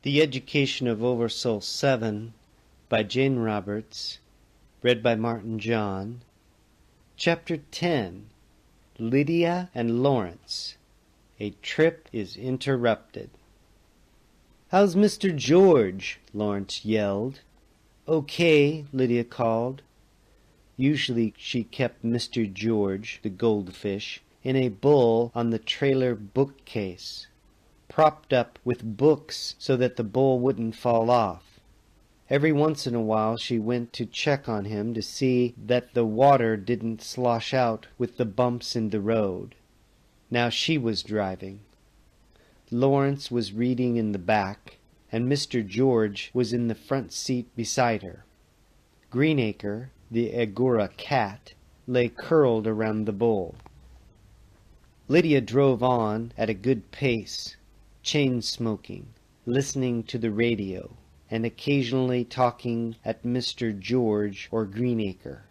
The Education of OverSoul7 by Jane Roberts, read by Martin John. Chapter 10. Lydia and Lawrence. A Trip is Interrupted. "How's Mr. George?" Lawrence yelled. "Okay," Lydia called. Usually she kept Mr. George, the goldfish, in a bowl on the trailer bookcase, propped up with books so that the bowl wouldn't fall off. Every once in a while she went to check on him to see that the water didn't slosh out with the bumps in the road. Now she was driving. Lawrence was reading in the back, and Mr. George was in the front seat beside her. Greenacre, the Angora cat, lay curled around the bowl. Lydia drove on at a good pace, chain-smoking, listening to the radio, and occasionally talking at Mr. George or Greenacre.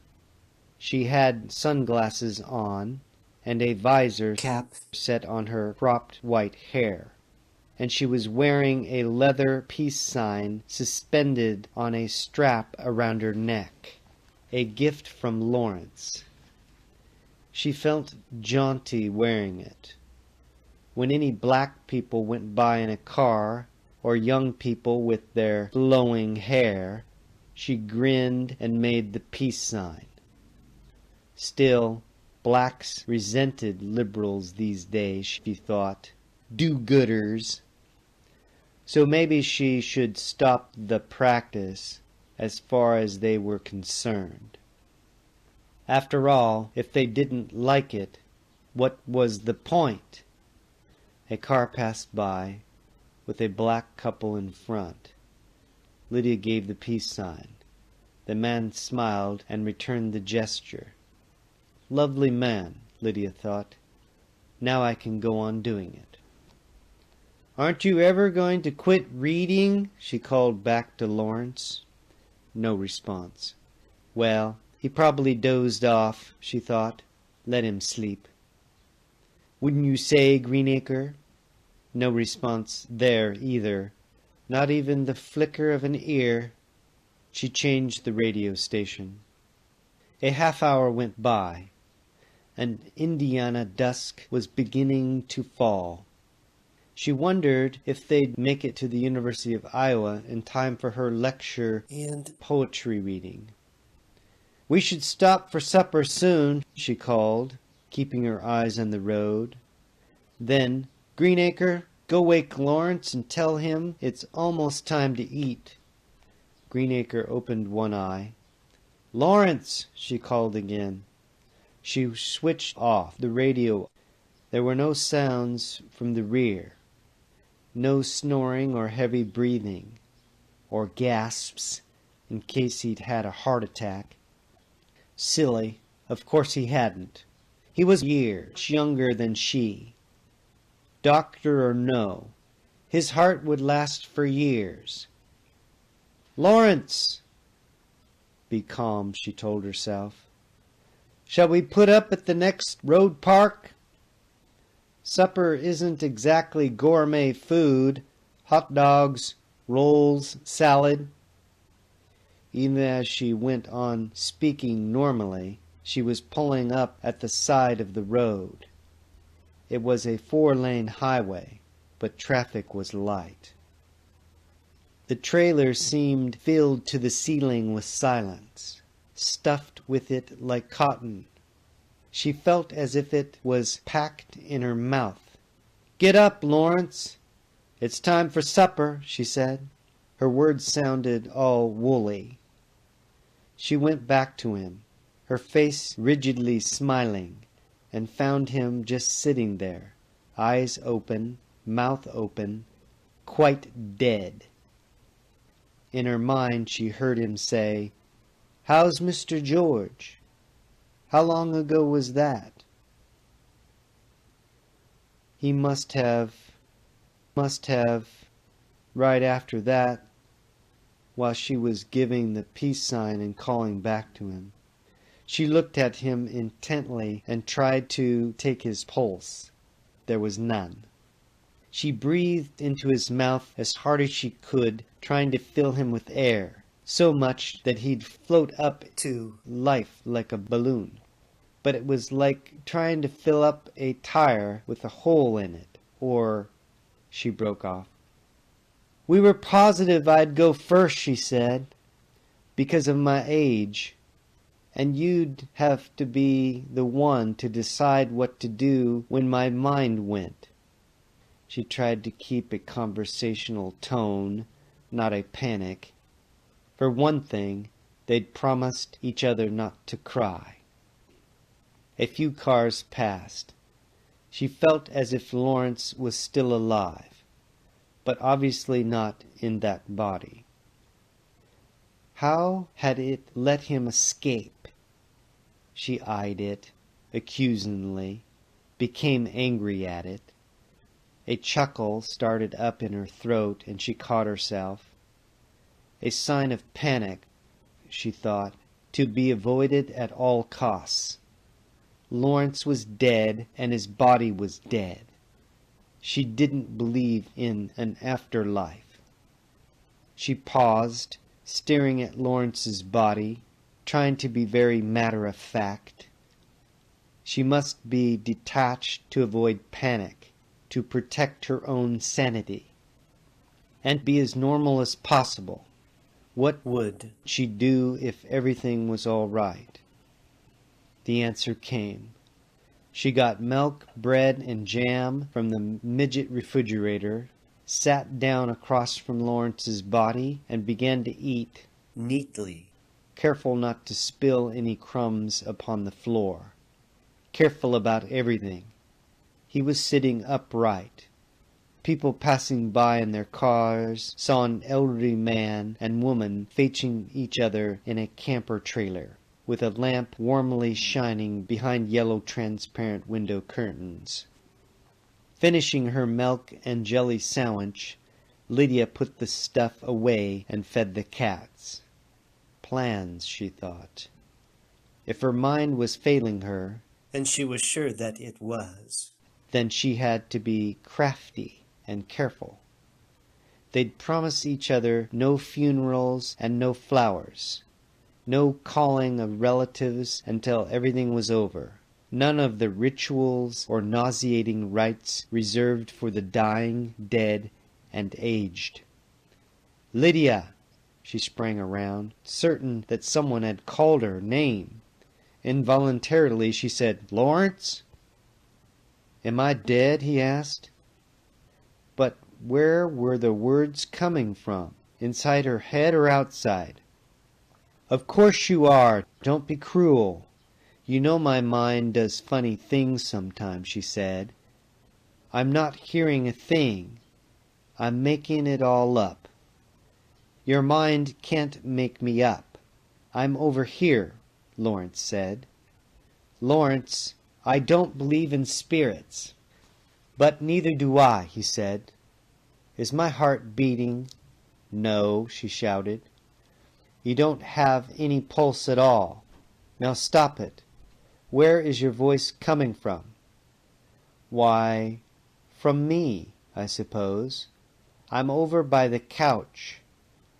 She had sunglasses on, and a visor cap set on her cropped white hair, and she was wearing a leather peace sign suspended on a strap around her neck, a gift from Lawrence. She felt jaunty wearing it. When any black people went by in a car, or young people with their flowing hair, she grinned and made the peace sign. Still, blacks resented liberals these days, she thought. Do-gooders. So maybe she should stop the practice as far as they were concerned. After all, if they didn't like it, what was the point? A car passed by, with a black couple in front. Lydia gave the peace sign. The man smiled and returned the gesture. Lovely man, Lydia thought. Now I can go on doing it. "Aren't you ever going to quit reading?" she called back to Lawrence. No response. Well, he probably dozed off, she thought. Let him sleep. "Wouldn't you say, Greenacre?" No response there either, not even the flicker of an ear. She changed the radio station. A half-hour went by, and Indiana dusk was beginning to fall. She wondered if they'd make it to the University of Iowa in time for her lecture and poetry reading. "We should stop for supper soon," she called, keeping her eyes on the road. Then, "Greenacre, go wake Lawrence and tell him it's almost time to eat." Greenacre opened one eye. "Lawrence!" she called again. She switched off the radio. There were no sounds from the rear. No snoring or heavy breathing, or gasps in case he'd had a heart attack. Silly, of course he hadn't. He was years younger than she. Doctor or no, his heart would last for years. "Lawrence!" Be calm, she told herself. "Shall we put up at the next road park? Supper isn't exactly gourmet food. Hot dogs, rolls, salad." Even as she went on speaking normally, she was pulling up at the side of the road. It was a 4-lane highway, but traffic was light. The trailer seemed filled to the ceiling with silence, stuffed with it like cotton. She felt as if it was packed in her mouth. "Get up, Lawrence. It's time for supper," she said. Her words sounded all woolly. She went back to him, her face rigidly smiling, and found him just sitting there, eyes open, mouth open, quite dead. In her mind she heard him say, "How's Mr. George? How long ago was that?" He must have, right after that, while she was giving the peace sign and calling back to him. She looked at him intently and tried to take his pulse. There was none. She breathed into his mouth as hard as she could, trying to fill him with air, so much that he'd float up to life like a balloon. But it was like trying to fill up a tire with a hole in it, or... She broke off. "We were positive I'd go first," she said, "because of my age. And you'd have to be the one to decide what to do when my mind went." She tried to keep a conversational tone, not a panic. For one thing, they'd promised each other not to cry. A few cars passed. She felt as if Lawrence was still alive, but obviously not in that body. How had it let him escape? She eyed it accusingly, became angry at it. A chuckle started up in her throat, and she caught herself. A sign of panic, she thought, to be avoided at all costs. Lawrence was dead, and his body was dead. She didn't believe in an afterlife. She paused, staring at Lawrence's body, trying to be very matter-of-fact. She must be detached to avoid panic, to protect her own sanity, and be as normal as possible. What would she do if everything was all right? The answer came. She got milk, bread, and jam from the midget refrigerator, sat down across from Lawrence's body, and began to eat neatly, careful not to spill any crumbs upon the floor, careful about everything. He was sitting upright. People passing by in their cars saw an elderly man and woman facing each other in a camper trailer, with a lamp warmly shining behind yellow transparent window curtains. Finishing her milk and jelly sandwich, Lydia put the stuff away and fed the cats. Plans, she thought. If her mind was failing her, and she was sure that it was, then she had to be crafty and careful. They'd promise each other no funerals and no flowers, no calling of relatives until everything was over, none of the rituals or nauseating rites reserved for the dying, dead, and aged. "Lydia!" She sprang around, certain that someone had called her name. Involuntarily she said, "Lawrence?" "Am I dead?" he asked. But where were the words coming from? Inside her head or outside? "Of course you are. Don't be cruel. You know my mind does funny things sometimes," she said. "I'm not hearing a thing. I'm making it all up." "Your mind can't make me up. I'm over here," Lawrence said. "Lawrence, I don't believe in spirits." "But neither do I," he said. "Is my heart beating?" "No," she shouted. "You don't have any pulse at all. Now stop it. Where is your voice coming from?" "Why, from me, I suppose. I'm over by the couch.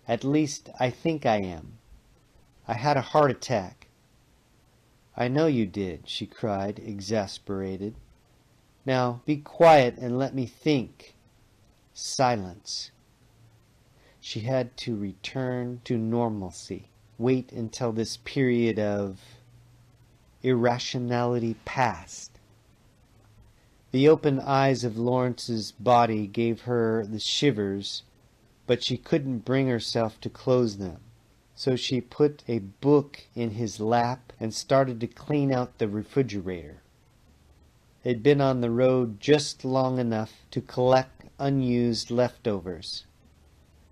At least, I think I am. I had a heart attack." "I know you did," she cried, exasperated. "Now be quiet and let me think." Silence. She had to return to normalcy, wait until this period of irrationality passed. The open eyes of Lawrence's body gave her the shivers, but she couldn't bring herself to close them. So she put a book in his lap and started to clean out the refrigerator. They'd been on the road just long enough to collect unused leftovers.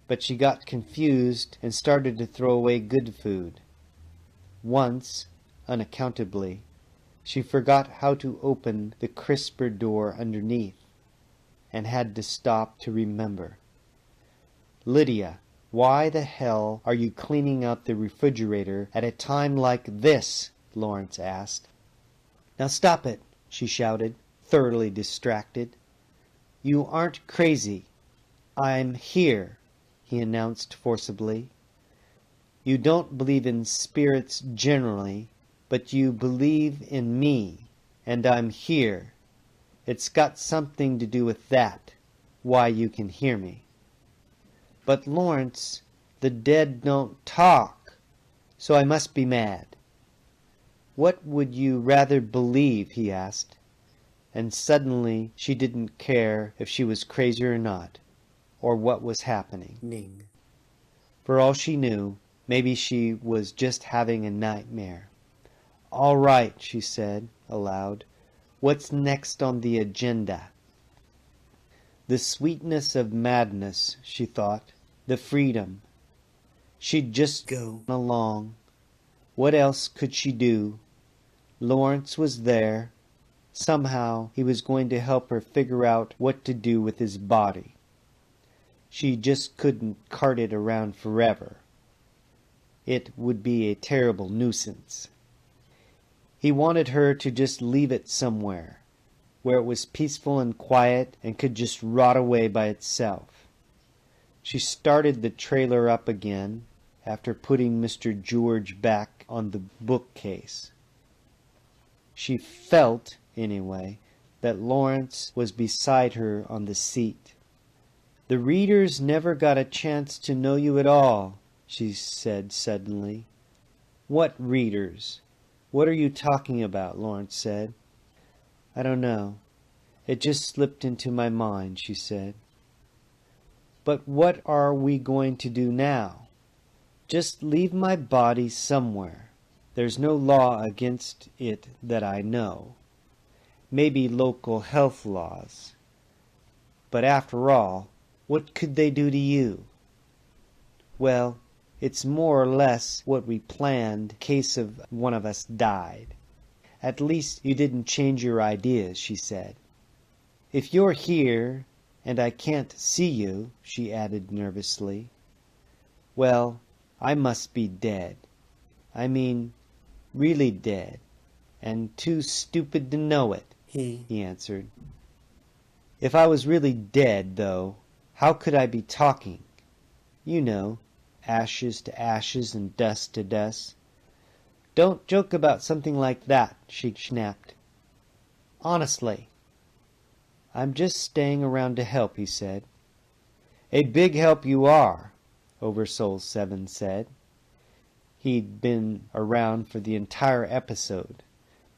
But she got confused and started to throw away good food. Once, unaccountably, she forgot how to open the crisper door underneath, and had to stop to remember. "Lydia, why the hell are you cleaning out the refrigerator at a time like this?" Lawrence asked. "Now stop it," she shouted, thoroughly distracted. You aren't crazy. I'm here, he announced forcibly. You don't believe in spirits generally, but you believe in me, and I'm here. It's got something to do with that, why you can hear me. But Lawrence, the dead don't talk, so I must be mad. What would you rather believe, he asked, and suddenly she didn't care if she was crazy or not, or what was happening. Ning. For all she knew, maybe she was just having a nightmare. All right, she said aloud. What's next on the agenda? The sweetness of madness, she thought. The freedom. She'd just Go. along. What else could she do? Lawrence was there. Somehow he was going to help her figure out what to do with his body. She just couldn't cart it around forever. It would be a terrible nuisance. He wanted her to just leave it somewhere, where it was peaceful and quiet and could just rot away by itself. She started the trailer up again after putting Mr. George back on the bookcase. She felt, anyway, that Lawrence was beside her on the seat. The readers never got a chance to know you at all, she said suddenly. What readers? What are you talking about? Lawrence said. I don't know. It just slipped into my mind, she said. But what are we going to do now? Just leave my body somewhere. There's no law against it that I know. Maybe local health laws. But after all, what could they do to you? Well, it's more or less what we planned in case of one of us died. At least you didn't change your ideas, she said. If you're here and I can't see you, she added nervously, well, I must be dead. I mean, really dead, and too stupid to know it, he answered. If I was really dead, though, how could I be talking? You know, ashes to ashes and dust to dust. Don't joke about something like that, she snapped. Honestly. I'm just staying around to help, he said. A big help you are, OverSoul7 said. He'd been around for the entire episode,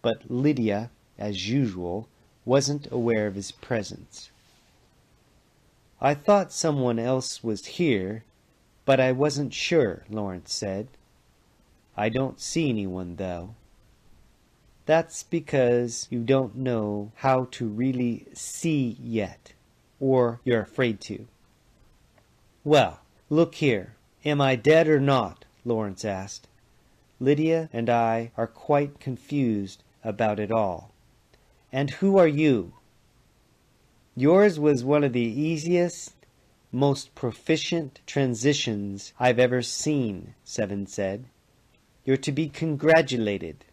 but Lydia, as usual, wasn't aware of his presence. I thought someone else was here, but I wasn't sure, Lawrence said. I don't see anyone, though. That's because you don't know how to really see yet, or you're afraid to. Well, look here. Am I dead or not? Lawrence asked. Lydia and I are quite confused about it all. And who are you? Yours was one of the easiest, most proficient transitions I've ever seen, Seven said. You're to be congratulated.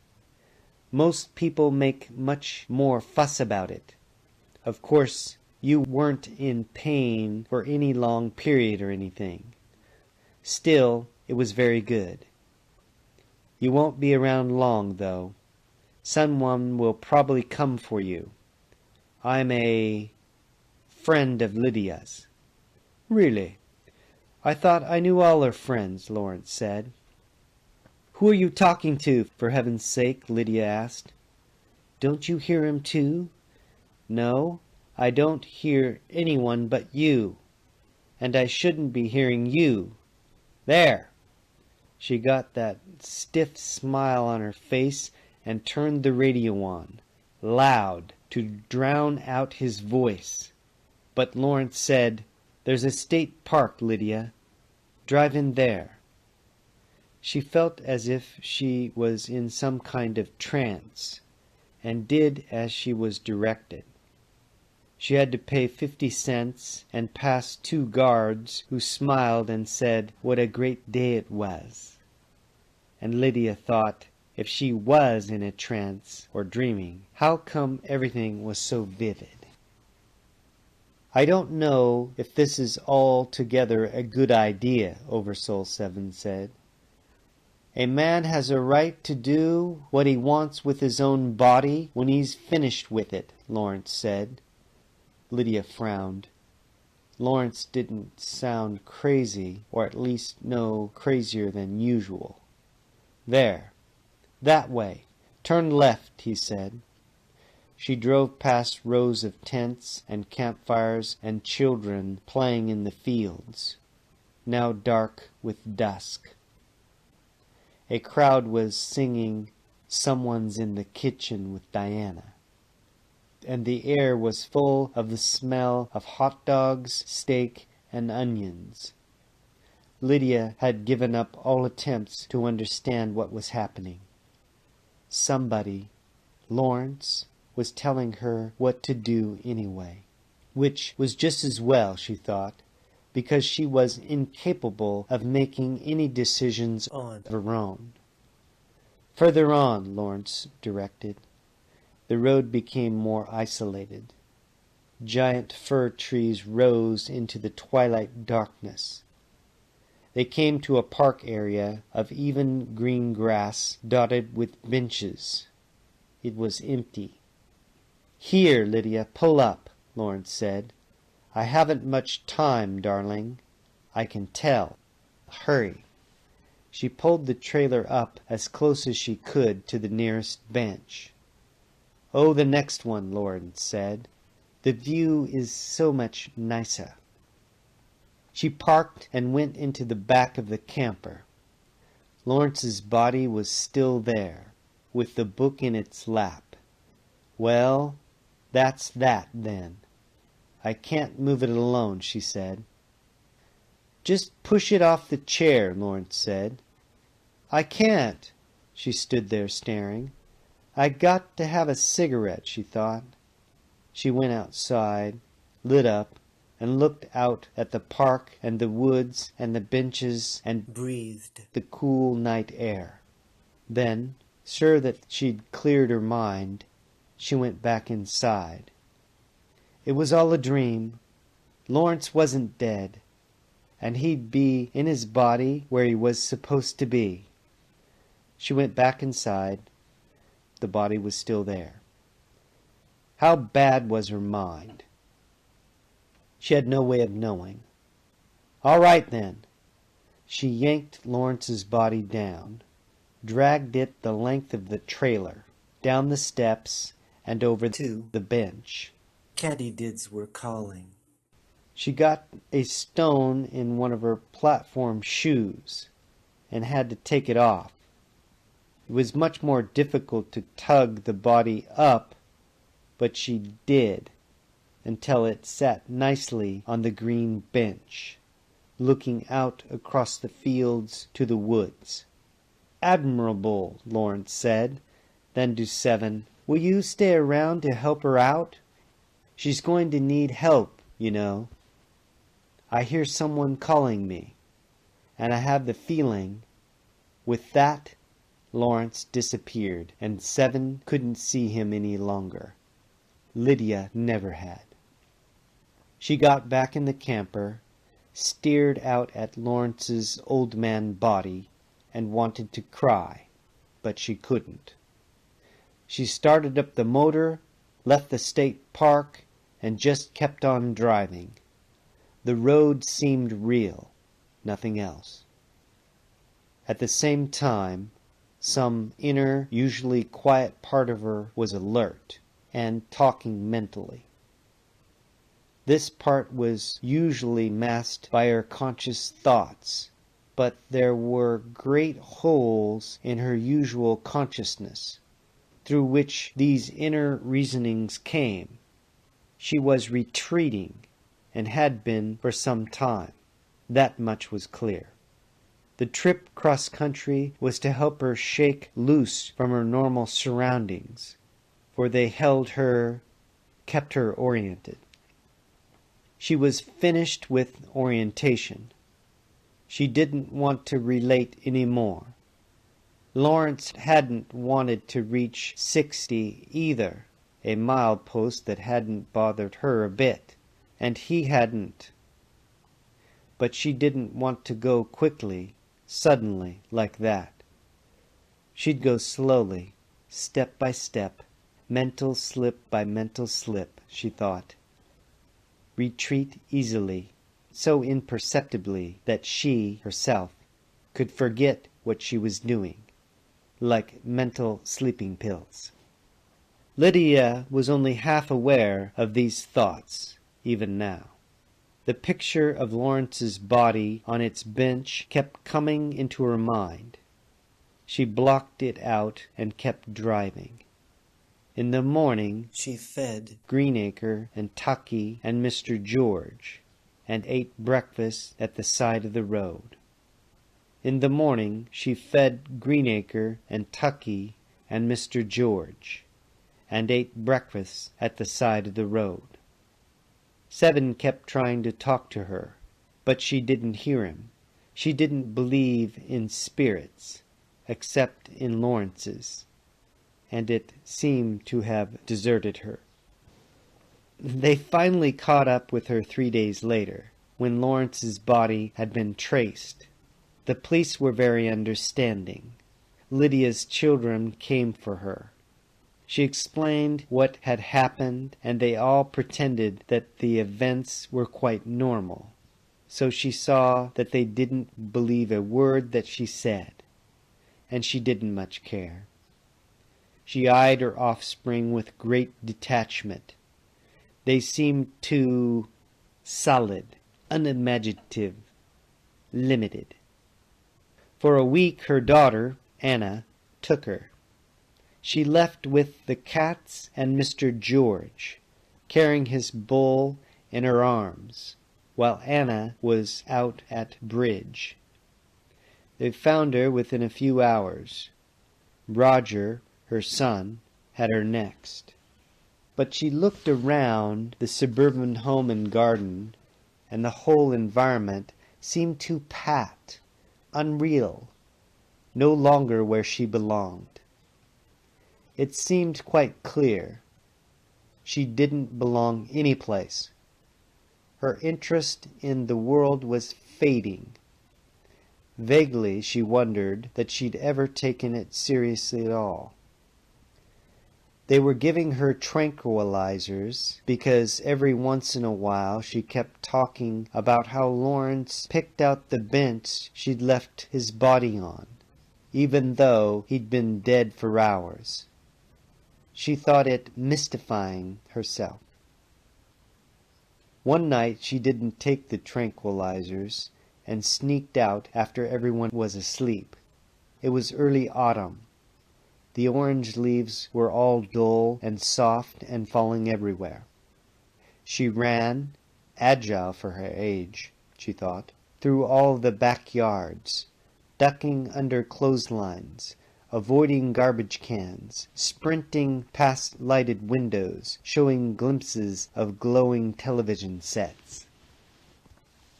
Most people make much more fuss about it. Of course, you weren't in pain for any long period or anything. Still, it was very good. You won't be around long, though. Someone will probably come for you. I'm a friend of Lydia's. Really? I thought I knew all her friends, Lawrence said. Who are you talking to, for heaven's sake? Lydia asked. Don't you hear him too? No, I don't hear anyone but you. And I shouldn't be hearing you. There! She got that stiff smile on her face and turned the radio on, loud, to drown out his voice. But Lawrence said, There's a state park, Lydia. Drive in there. She felt as if she was in some kind of trance, and did as she was directed. She had to pay 50 cents and pass 2 guards who smiled and said what a great day it was. And Lydia thought, if she was in a trance or dreaming, how come everything was so vivid? I don't know if this is altogether a good idea, OverSoul7 said. A man has a right to do what he wants with his own body when he's finished with it, Lawrence said. Lydia frowned. Lawrence didn't sound crazy, or at least no crazier than usual. There, that way. Turn left, he said. She drove past rows of tents and campfires and children playing in the fields, now dark with dusk. A crowd was singing "Someone's in the Kitchen with Diana," and the air was full of the smell of hot dogs, steak, and onions. Lydia had given up all attempts to understand what was happening. Somebody, Lawrence, was telling her what to do anyway, which was just as well, she thought, because she was incapable of making any decisions on her own. Further on, Lawrence directed. The road became more isolated. Giant fir trees rose into the twilight darkness. They came to a park area of even green grass dotted with benches. It was empty. "Here, Lydia, pull up," Lawrence said. "I haven't much time, darling. I can tell. Hurry." She pulled the trailer up as close as she could to the nearest bench. "Oh, the next one," Lawrence said. "The view is so much nicer." She parked and went into the back of the camper. Lawrence's body was still there, with the book in its lap. "Well, that's that, then. I can't move it alone," she said. "Just push it off the chair," Lawrence said. "I can't." She stood there staring. "I got to have a cigarette," she thought. She went outside, lit up, and looked out at the park and the woods and the benches and breathed the cool night air. Then, sure that she'd cleared her mind, she went back inside. It was all a dream. Lawrence wasn't dead, and he'd be in his body where he was supposed to be. She went back inside. The body was still there. How bad was her mind? She had no way of knowing. "All right, then." She yanked Lawrence's body down, dragged it the length of the trailer, down the steps, and over to the bench. Katydids were calling. She got a stone in one of her platform shoes and had to take it off. It was much more difficult to tug the body up, but she did, until it sat nicely on the green bench, looking out across the fields to the woods. "Admirable," Lawrence said. Then to Seven, "Will you stay around to help her out? She's going to need help, you know. I hear someone calling me, and I have the feeling—" With that, Lawrence disappeared, and Seven couldn't see him any longer. Lydia never had. She got back in the camper, stared out at Lawrence's old man body, and wanted to cry, but she couldn't. She started up the motor, left the state park, and just kept on driving. The road seemed real, nothing else. At the same time, some inner, usually quiet part of her was alert and talking mentally. This part was usually masked by her conscious thoughts, but there were great holes in her usual consciousness, through which these inner reasonings came. She was retreating, and had been for some time. That much was clear. The trip cross-country was to help her shake loose from her normal surroundings, for they held her, kept her oriented. She was finished with orientation. She didn't want to relate any more. Lawrence hadn't wanted to reach 60 either, a milepost that hadn't bothered her a bit. and he hadn't. But she didn't want to go quickly, suddenly, like that. She'd go slowly, step by step, mental slip by mental slip, she thought. Retreat easily, so imperceptibly that she, herself, could forget what she was doing, like mental sleeping pills. Lydia was only half aware of these thoughts, even now. The picture of Lawrence's body on its bench kept coming into her mind. She blocked it out and kept driving. In the morning she fed Greenacre and Tucky and Mr. George, and ate breakfast at the side of the road. In the morning she fed Greenacre and Tucky and Mr. George, and ate breakfast at the side of the road. Seven kept trying to talk to her, but she didn't hear him. She didn't believe in spirits, except in Lawrence's, and it seemed to have deserted her. They finally caught up with her 3 days later, when Lawrence's body had been traced. The police were very understanding. Lydia's children came for her. She explained what had happened, and they all pretended that the events were quite normal. So she saw that they didn't believe a word that she said, and she didn't much care. She eyed her offspring with great detachment. They seemed too solid, unimaginative, limited. For a week her daughter, Anna, took her. She left with the cats and Mr. George, carrying his bull in her arms, while Anna was out at bridge. They found her within a few hours. Roger, her son, had her next. But she looked around the suburban home and garden, and the whole environment seemed too pat, unreal, no longer where she belonged. It seemed quite clear. She didn't belong anyplace. Her interest in the world was fading. Vaguely she wondered that she'd ever taken it seriously at all. They were giving her tranquilizers because every once in a while she kept talking about how Lawrence picked out the bench she'd left his body on, even though he'd been dead for hours. She thought it mystifying herself. One night she didn't take the tranquilizers and sneaked out after everyone was asleep. It was early autumn. The orange leaves were all dull and soft and falling everywhere. She ran, agile for her age, she thought, through all the backyards, ducking under clotheslines, avoiding garbage cans, sprinting past lighted windows, showing glimpses of glowing television sets.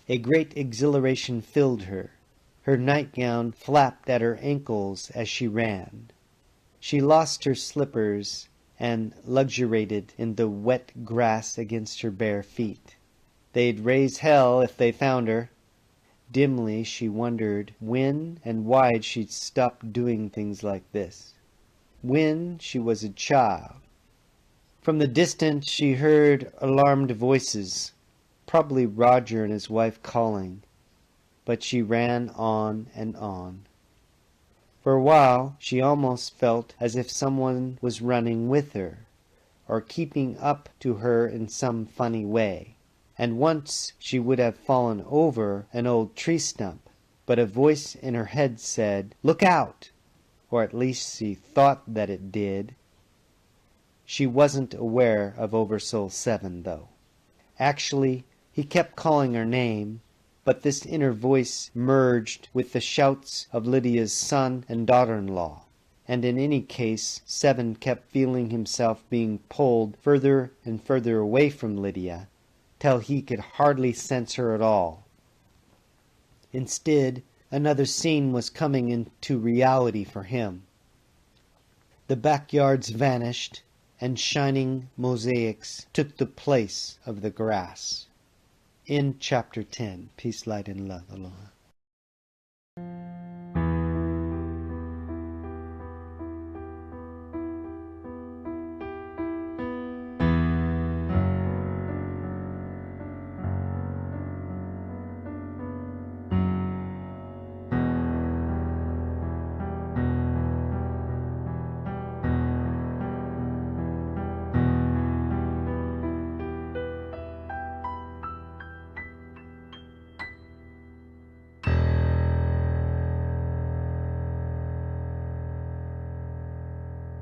A great exhilaration filled her. Her nightgown flapped at her ankles as she ran. She lost her slippers and luxuriated in the wet grass against her bare feet. They'd raise hell if they found her. Dimly she wondered when and why she'd stopped doing things like this. When she was a child. From the distance she heard alarmed voices, probably Roger and his wife calling, but she ran on and on. For a while she almost felt as if someone was running with her, or keeping up to her in some funny way. And once she would have fallen over an old tree stump, but a voice in her head said, "Look out!" Or at least she thought that it did. She wasn't aware of OverSoul7, though. Actually, he kept calling her name, but this inner voice merged with the shouts of Lydia's son and daughter-in-law, and in any case 7 kept feeling himself being pulled further and further away from Lydia, till he could hardly sense her at all. Instead, another scene was coming into reality for him. The backyards vanished, and shining mosaics took the place of the grass. in chapter 10. Peace, light, and love. Aloha.